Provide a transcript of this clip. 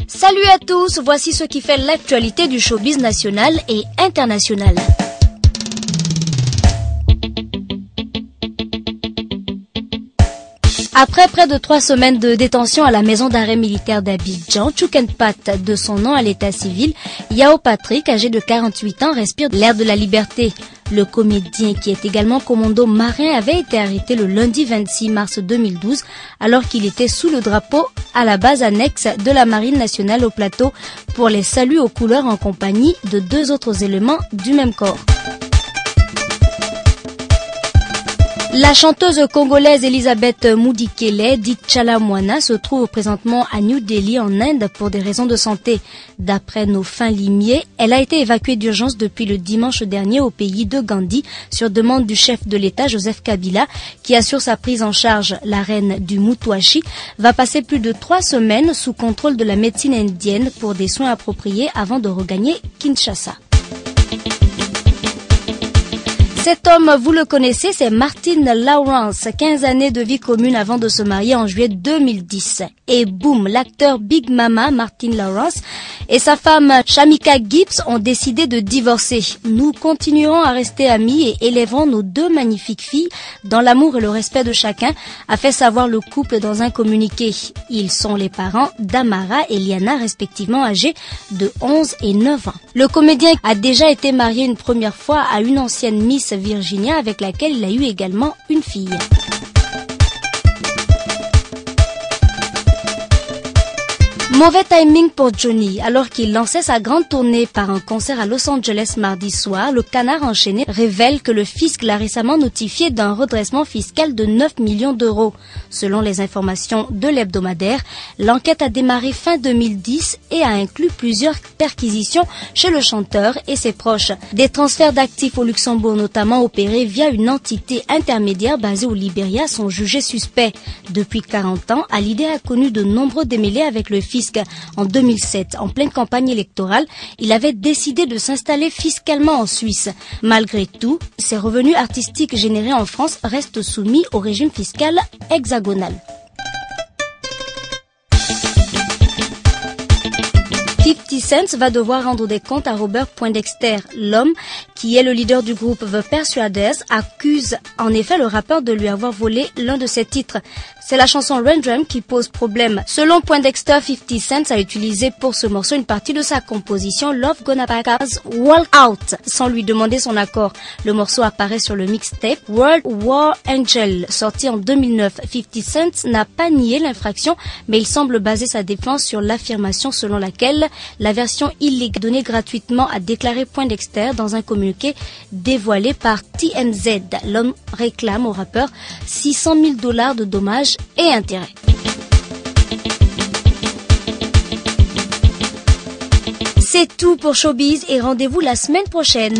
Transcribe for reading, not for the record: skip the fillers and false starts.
Salut à tous, voici ce qui fait l'actualité du showbiz national et international. Après près de 3 semaines de détention à la maison d'arrêt militaire d'Abidjan, Choukenpat, de son nom à l'état civil, Yao Patrick, âgé de 48 ans, respire l'air de la liberté. Le comédien, qui est également commando marin, avait été arrêté le lundi 26 mars 2012 alors qu'il était sous le drapeau à la base annexe de la Marine nationale au plateau pour les saluts aux couleurs en compagnie de 2 autres éléments du même corps. La chanteuse congolaise Elisabeth Moudikele, dite Chalamwana, se trouve présentement à New Delhi en Inde pour des raisons de santé. D'après nos fins limiers, elle a été évacuée d'urgence depuis le dimanche dernier au pays de Gandhi sur demande du chef de l'État Joseph Kabila qui assure sa prise en charge. La reine du Mutwashi va passer plus de 3 semaines sous contrôle de la médecine indienne pour des soins appropriés avant de regagner Kinshasa. Cet homme, vous le connaissez, c'est Martin Lawrence, 15 années de vie commune avant de se marier en juillet 2010. Et boum, l'acteur Big Mama, Martin Lawrence, et sa femme Shamika Gibbs ont décidé de divorcer. Nous continuerons à rester amis et élèverons nos 2 magnifiques filles dans l'amour et le respect de chacun, a fait savoir le couple dans un communiqué. Ils sont les parents d'Amara et Liana, respectivement âgés de 11 et 9 ans. Le comédien a déjà été marié une première fois à une ancienne Miss Virginia avec laquelle il a eu également une fille. Mauvais timing pour Johnny. Alors qu'il lançait sa grande tournée par un concert à Los Angeles mardi soir, le Canard enchaîné révèle que le fisc l'a récemment notifié d'un redressement fiscal de 9 millions d'euros. Selon les informations de l'hebdomadaire, l'enquête a démarré fin 2010 et a inclus plusieurs perquisitions chez le chanteur et ses proches. Des transferts d'actifs au Luxembourg, notamment opérés via une entité intermédiaire basée au Libéria, sont jugés suspects. Depuis 40 ans, Hallyday a connu de nombreux démêlés avec le fisc. En 2007, en pleine campagne électorale, il avait décidé de s'installer fiscalement en Suisse. Malgré tout, ses revenus artistiques générés en France restent soumis au régime fiscal hexagonal. 50 Cent va devoir rendre des comptes à Robert Poindexter. L'homme, qui est le leader du groupe The Persuaders, accuse en effet le rappeur de lui avoir volé l'un de ses titres. C'est la chanson Random qui pose problème. Selon Poindexter, 50 Cent a utilisé pour ce morceau une partie de sa composition Love Gonna Pack Us Walk Out sans lui demander son accord. Le morceau apparaît sur le mixtape World War Angel, sorti en 2009. 50 Cent n'a pas nié l'infraction, mais il semble baser sa défense sur l'affirmation selon laquelle la version illégale donnée gratuitement a déclaré Poindexter dans un communiqué dévoilé par TMZ. L'homme réclame au rappeur $600 000 de dommages et intérêts. C'est tout pour Showbiz et rendez-vous la semaine prochaine.